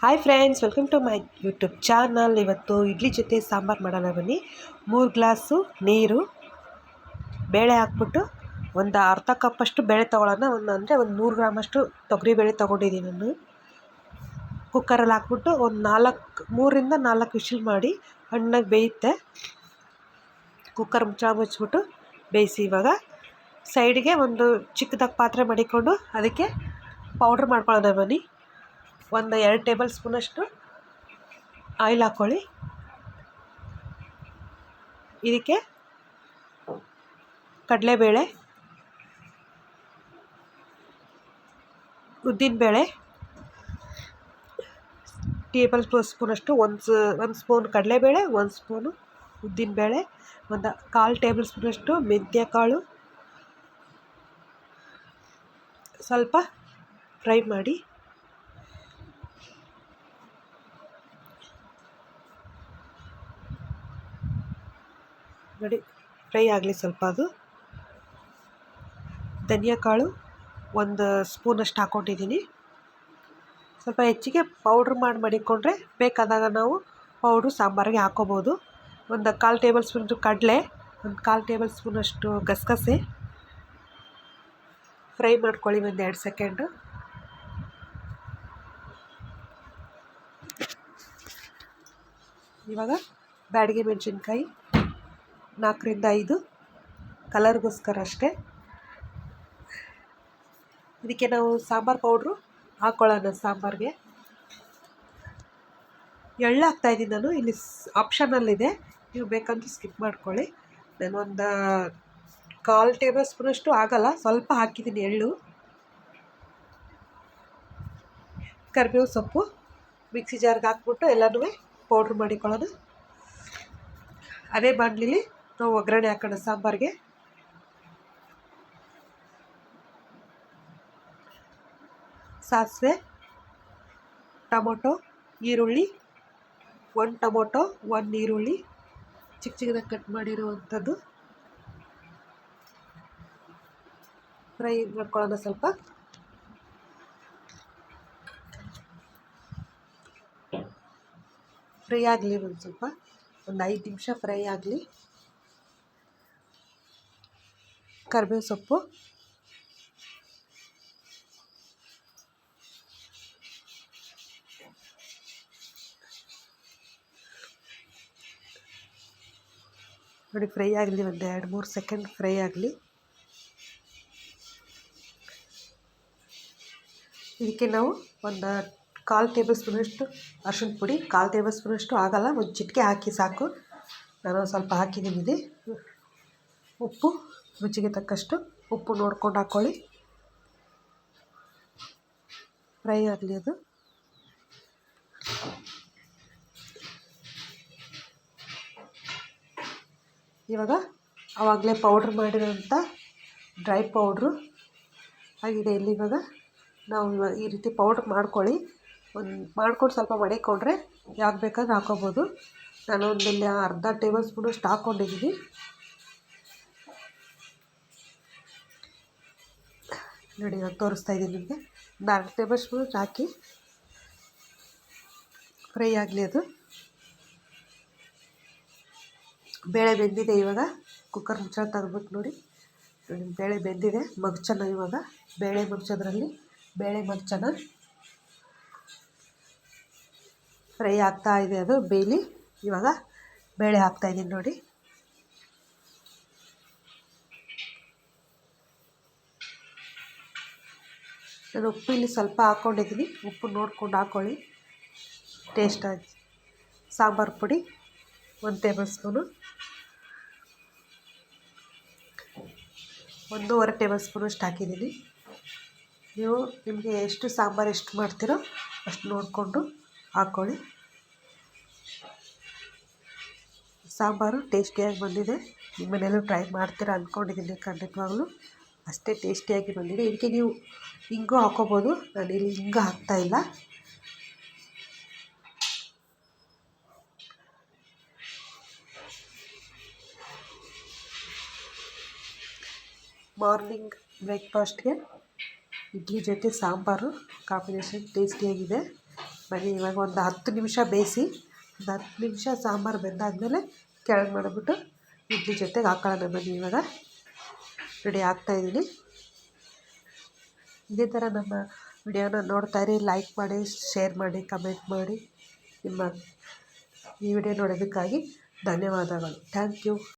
Hi friends, welcome to my YouTube channel. ಇವತ್ತು ಇಡ್ಲಿ ಜೊತೆ ಸಾಂಬಾರು ಮಾಡೋಣ ಬನ್ನಿ. 3 ಗ್ಲಾಸು ನೀರು, ಬೇಳೆ ಹಾಕ್ಬಿಟ್ಟು ಒಂದು ಅರ್ಧ ಕಪ್ಪಷ್ಟು ಬೇಳೆ ತೊಗೊಳ್ಳೋಣ. ಒಂದು 100 ಗ್ರಾಮಷ್ಟು ತೊಗರಿಬೇಳೆ ತೊಗೊಂಡಿದ್ದೀನಿ ನಾನು. ಕುಕ್ಕರಲ್ಲಿ ಹಾಕ್ಬಿಟ್ಟು ಒಂದು 3ರಿಂದ 4 ವಿಷಲ್ ಮಾಡಿ ಹಣ್ಣಾಗಿ ಬೇಯುತ್ತೆ. ಕುಕ್ಕರ್ ಮುಚ್ಚಿಬಿಟ್ಟು ಬೇಯಿಸಿ. ಇವಾಗ ಸೈಡಿಗೆ ಒಂದು ಚಿಕ್ಕದಾಗಿ ಪಾತ್ರೆ ಮಡಿಕೊಂಡು ಅದಕ್ಕೆ ಪೌಡ್ರ್ ಮಾಡ್ಕೊಳ್ಳೋಣ ಬನ್ನಿ. ಒಂದು 2 ಟೇಬಲ್ ಸ್ಪೂನಷ್ಟು ಆಯಿಲ್ ಹಾಕ್ಕೊಳ್ಳಿ. ಇದಕ್ಕೆ ಕಡಲೆಬೇಳೆ, ಉದ್ದಿನಬೇಳೆ ಟೇಬಲ್ ಸ್ಪೂನಷ್ಟು, ಒಂದು ಸ್ಪೂನ್ ಕಡಲೆಬೇಳೆ, 1 ಸ್ಪೂನು ಉದ್ದಿನಬೇಳೆ, ಒಂದು 1/4 ಟೇಬಲ್ ಸ್ಪೂನಷ್ಟು ಮೆಂತ್ಯ ಕಾಳು ಸ್ವಲ್ಪ ಫ್ರೈ ಮಾಡಿ. ನೋಡಿ, ಫ್ರೈ ಆಗಲಿ ಸ್ವಲ್ಪ. ಅದು ಧನಿಯಾ ಕಾಳು 1 ಸ್ಪೂನಷ್ಟು ಹಾಕ್ಕೊಂಡಿದ್ದೀನಿ. ಸ್ವಲ್ಪ ಹೆಚ್ಚಿಗೆ ಪೌಡ್ರ್ ಮಡಿಕೊಂಡ್ರೆ ಬೇಕಾದಾಗ ನಾವು ಪೌಡ್ರು ಸಾಂಬಾರಿಗೆ ಹಾಕ್ಕೋಬೋದು. ಒಂದು 1/4 ಟೇಬಲ್ ಸ್ಪೂನ್ ಕಡಲೆ, ಒಂದು 1/4 ಟೇಬಲ್ ಸ್ಪೂನಷ್ಟು ಗಸಗಸೆ ಫ್ರೈ ಮಾಡ್ಕೊಳ್ಳಿ 2 ಸೆಕೆಂಡು. ಇವಾಗ ಬ್ಯಾಡಗಿ ಮೆಣಸಿನ್ಕಾಯಿ 4ರಿಂದ 5 ಕಲರ್ಗೋಸ್ಕರ ಅಷ್ಟೇ. ಇದಕ್ಕೆ ನಾವು ಸಾಂಬಾರು ಪೌಡ್ರು ಹಾಕ್ಕೊಳ್ಳೋಣ. ಸಾಂಬಾರಿಗೆ ಎಳ್ಳು ಹಾಕ್ತಾಯಿದ್ದೀನಿ ನಾನು. ಇಲ್ಲಿ ಆಪ್ಷನಲ್ಲಿದೆ, ನೀವು ಬೇಕಂದ್ರೆ ಸ್ಕಿಪ್ ಮಾಡ್ಕೊಳ್ಳಿ. ನಾನು ಒಂದು 1/4 ಟೇಬಲ್ ಸ್ಪೂನಷ್ಟು ಆಗಲ್ಲ, ಸ್ವಲ್ಪ ಹಾಕಿದ್ದೀನಿ ಎಳ್ಳು. ಕರಿಬೇವು ಸೊಪ್ಪು ಮಿಕ್ಸಿ ಜಾರ್ಗೆ ಹಾಕ್ಬಿಟ್ಟು ಎಲ್ಲನೂ ಪೌಡ್ರ್ ಮಾಡಿಕೊಳ್ಳೋಣ. ಅದೇ ಬಾಣಲಿಲಿ ನಾವು ಒಗ್ಗರಣೆ ಹಾಕೋಣ ಸಾಂಬಾರಿಗೆ. ಸಾಸಿವೆ, ಟೊಮೊಟೊ, ಈರುಳ್ಳಿ, 1 ಟೊಮೊಟೊ, 1 ಈರುಳ್ಳಿ ಚಿಕ್ಕದಾಗಿ ಕಟ್ ಮಾಡಿರುವಂಥದ್ದು ಫ್ರೈ ಮಾಡ್ಕೊಳ್ಳೋಣ. ಸ್ವಲ್ಪ ಫ್ರೈ ಆಗಲಿ, ಒಂದು 5 ನಿಮಿಷ ಫ್ರೈ ಆಗಲಿ. ಕರಿಬೇವು ಸೊಪ್ಪು, ನೋಡಿ ಫ್ರೈ ಆಗಲಿ, ಒಂದು 2-3 ಸೆಕೆಂಡ್ ಫ್ರೈ ಆಗಲಿ. ಇದಕ್ಕೆ ನಾವು ಒಂದು 1/4 ಟೇಬಲ್ ಸ್ಪೂನಷ್ಟು ಅರಿಶಿನ ಪುಡಿ, 1/4 ಟೇಬಲ್ ಸ್ಪೂನಷ್ಟು ಆಗಲ್ಲ, ಒಂದು ಚಿಟಿಕೆ ಹಾಕಿ ಸಾಕು. ನಾನು ಸ್ವಲ್ಪ ಹಾಕಿದ್ದೀನಿ. ಉಪ್ಪು ರುಚಿಗೆ ತಕ್ಕಷ್ಟು ಉಪ್ಪು ನೋಡ್ಕೊಂಡು ಹಾಕ್ಕೊಳ್ಳಿ. ಫ್ರೈ ಆಗಲಿ ಅದು. ಇವಾಗ ಆವಾಗಲೇ ಪೌಡ್ರ್ ಮಾಡಿರೋಂಥ ಡ್ರೈ ಪೌಡ್ರು ಆಗಿದೆ ಇಲ್ಲಿ. ಇವಾಗ ನಾವು ಈ ರೀತಿ ಪೌಡ್ರ್ ಮಾಡ್ಕೊಳ್ಳಿ. ಮಾಡ್ಕೊಂಡು ಸ್ವಲ್ಪ ಮಡಿಕೊಂಡ್ರೆ ಯಾವಾಗ ಬೇಕಾದ್ರೆ ಹಾಕ್ಕೋಬೋದು. ನಾನು ಒಂದಲ್ಲಿ ಅರ್ಧ ಟೇಬಲ್ ಸ್ಪೂನಷ್ಟು ಹಾಕ್ಕೊಂಡಿದ್ದೀನಿ. ನೋಡಿ, ನಾನು ತೋರಿಸ್ತಾ ಇದ್ದೀನಿ ನಿಮಗೆ. ಒಂದು ಅರ್ಧ ಟೇಬಲ್ ಸ್ಪೂನಷ್ಟು ಹಾಕಿ ಫ್ರೈ ಆಗಲಿ ಅದು. ಬೇಳೆ ಬೆಂದಿದೆ. ಇವಾಗ ಕುಕ್ಕರ್ ಮುಚ್ಚಳ ತೆಗೆದ್ಬಿಟ್ಟು ನೋಡಿ, ಬೇಳೆ ಬೆಂದಿದೆ. ಮಗ್ಚನ ಇವಾಗ ಬೇಳೆ ಮಗ್ಚನ ಫ್ರೈ ಆಗ್ತಾ ಇದೆ. ಅದು ಬೇಯಲಿ. ಇವಾಗ ಬೇಳೆ ಹಾಕ್ತಾಯಿದ್ದೀನಿ ನೋಡಿ. ನಾನು ಉಪ್ಪು ಇಲ್ಲಿ ಸ್ವಲ್ಪ ಹಾಕ್ಕೊಂಡಿದ್ದೀನಿ, ಉಪ್ಪು ನೋಡ್ಕೊಂಡು ಹಾಕ್ಕೊಳ್ಳಿ ಟೇಸ್ಟಾಗಿ. ಸಾಂಬಾರು ಪುಡಿ 1 ಟೇಬಲ್ ಸ್ಪೂನು, 1.5 ಟೇಬಲ್ ಸ್ಪೂನಷ್ಟು ಹಾಕಿದ್ದೀನಿ. ನೀವು ನಿಮಗೆ ಎಷ್ಟು ಸಾಂಬಾರು ಮಾಡ್ತೀರೋ ಅಷ್ಟು ನೋಡಿಕೊಂಡು ಹಾಕ್ಕೊಳ್ಳಿ. ಸಾಂಬಾರು ಟೇಸ್ಟಿಯಾಗಿ ಬಂದಿದೆ. ನಿಮ್ಮ ಮನೆಯಲ್ಲೂ ಟ್ರೈ ಮಾಡ್ತೀರಾ ಅಂದ್ಕೊಂಡಿದ್ದೀನಿ. ಖಂಡಿತವಾಗ್ಲೂ ಅಷ್ಟೇ ಟೇಸ್ಟಿಯಾಗಿ ಬಂದಿದೆ. ಇದಕ್ಕೆ ನೀವು ಹಿಂಗೂ ಹಾಕ್ಕೋಬೋದು. ನಾನು ಇಲ್ಲಿ ಹಿಂಗೆ ಹಾಕ್ತಾಯಿಲ್ಲ. ಮಾರ್ನಿಂಗ್ ಬ್ರೇಕ್ಫಾಸ್ಟ್ಗೆ ಇಡ್ಲಿ ಜೊತೆ ಸಾಂಬಾರು ಕಾಂಬಿನೇಷನ್ ಟೇಸ್ಟಿಯಾಗಿದೆ. ಬನ್ನಿ ಇವಾಗ ಒಂದು 10 ನಿಮಿಷ ಬೇಯಿಸಿ, ಒಂದು 10 ನಿಮಿಷ ಸಾಂಬಾರು ಬೆಂದಾದಮೇಲೆ ಕೆಳಗೆ ಮಾಡಿಬಿಟ್ಟು ಇಡ್ಲಿ ಜೊತೆಗೆ ಹಾಕೊಳ್ಳೋಣ. ಬನ್ನಿ ಇವಾಗ ರೆಡಿ ಆಗ್ತಾಯಿದ್ದೀನಿ. ಇದೇ ಥರ ನಮ್ಮ ವಿಡಿಯೋನ ನೋಡ್ತಾಯಿರಿ, ಲೈಕ್ ಮಾಡಿ, ಶೇರ್ ಮಾಡಿ, ಕಮೆಂಟ್ ಮಾಡಿ. ನಿಮ್ಮ ಈ ವಿಡಿಯೋ ನೋಡೋದಕ್ಕಾಗಿ ಧನ್ಯವಾದಗಳು. Thank you.